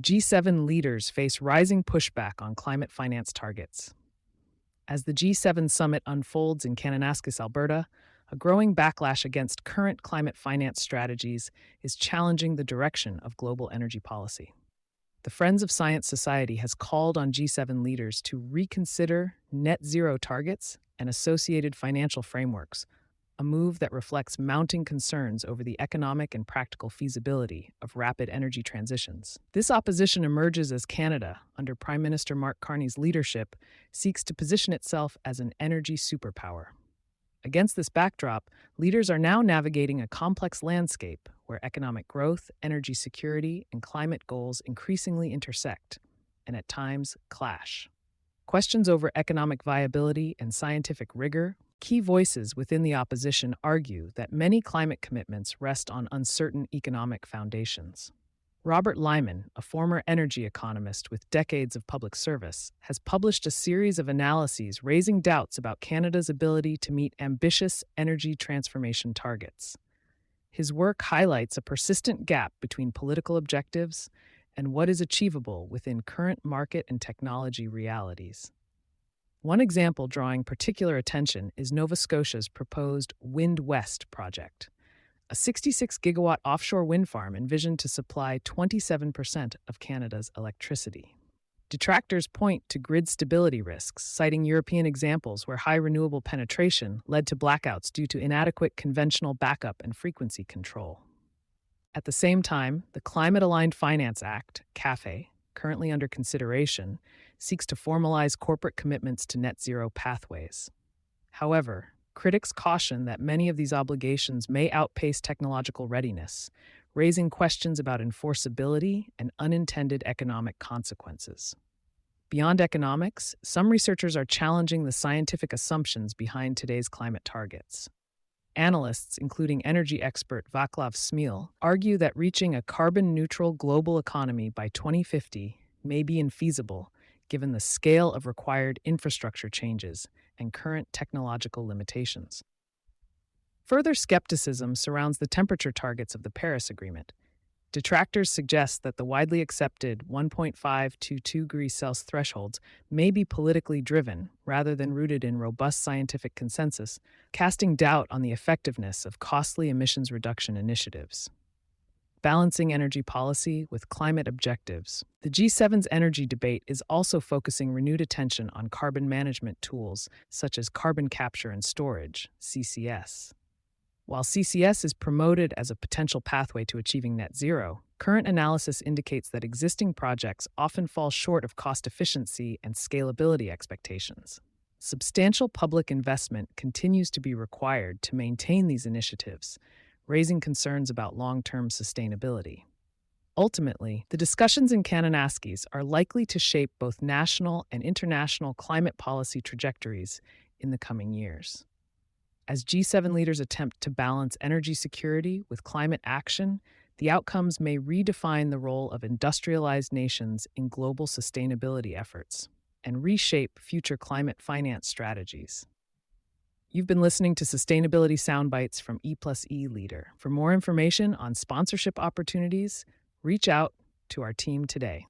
G7 leaders face rising pushback on climate finance targets. As the G7 summit unfolds in Kananaskis, Alberta, a growing backlash against current climate finance strategies is challenging the direction of global energy policy. The Friends of Science Society has called on G7 leaders to reconsider net zero targets and associated financial frameworks, a move that reflects mounting concerns over the economic and practical feasibility of rapid energy transitions. This opposition emerges as Canada, under Prime Minister Mark Carney's leadership, seeks to position itself as an energy superpower. Against this backdrop, leaders are now navigating a complex landscape where economic growth, energy security, and climate goals increasingly intersect, and at times clash. Questions over economic viability and scientific rigor. Key voices within the opposition argue that many climate commitments rest on uncertain economic foundations. Robert Lyman, a former energy economist with decades of public service, has published a series of analyses raising doubts about Canada's ability to meet ambitious energy transformation targets. His work highlights a persistent gap between political objectives and what is achievable within current market and technology realities. One example drawing particular attention is Nova Scotia's proposed Wind West project, a 66-gigawatt offshore wind farm envisioned to supply 27% of Canada's electricity. Detractors point to grid stability risks, citing European examples where high renewable penetration led to blackouts due to inadequate conventional backup and frequency control. At the same time, the Climate Aligned Finance Act, CAFE, currently under consideration, seeks to formalize corporate commitments to net zero pathways. However, critics caution that many of these obligations may outpace technological readiness, raising questions about enforceability and unintended economic consequences. Beyond economics, some researchers are challenging the scientific assumptions behind today's climate targets. Analysts, including energy expert Vaclav Smil, argue that reaching a carbon-neutral global economy by 2050 may be infeasible given the scale of required infrastructure changes and current technological limitations. Further skepticism surrounds the temperature targets of the Paris Agreement. Detractors suggest that the widely accepted 1.5 to 2 degrees Celsius thresholds may be politically driven rather than rooted in robust scientific consensus, casting doubt on the effectiveness of costly emissions reduction initiatives. Balancing energy policy with climate objectives. The G7's energy debate is also focusing renewed attention on carbon management tools such as carbon capture and storage, CCS. While CCS is promoted as a potential pathway to achieving net zero, current analysis indicates that existing projects often fall short of cost efficiency and scalability expectations. Substantial public investment continues to be required to maintain these initiatives, raising concerns about long-term sustainability. Ultimately, the discussions in Kananaskis are likely to shape both national and international climate policy trajectories in the coming years. As G7 leaders attempt to balance energy security with climate action, the outcomes may redefine the role of industrialized nations in global sustainability efforts and reshape future climate finance strategies. You've been listening to Sustainability Soundbites from E+E Leader. For more information on sponsorship opportunities, reach out to our team today.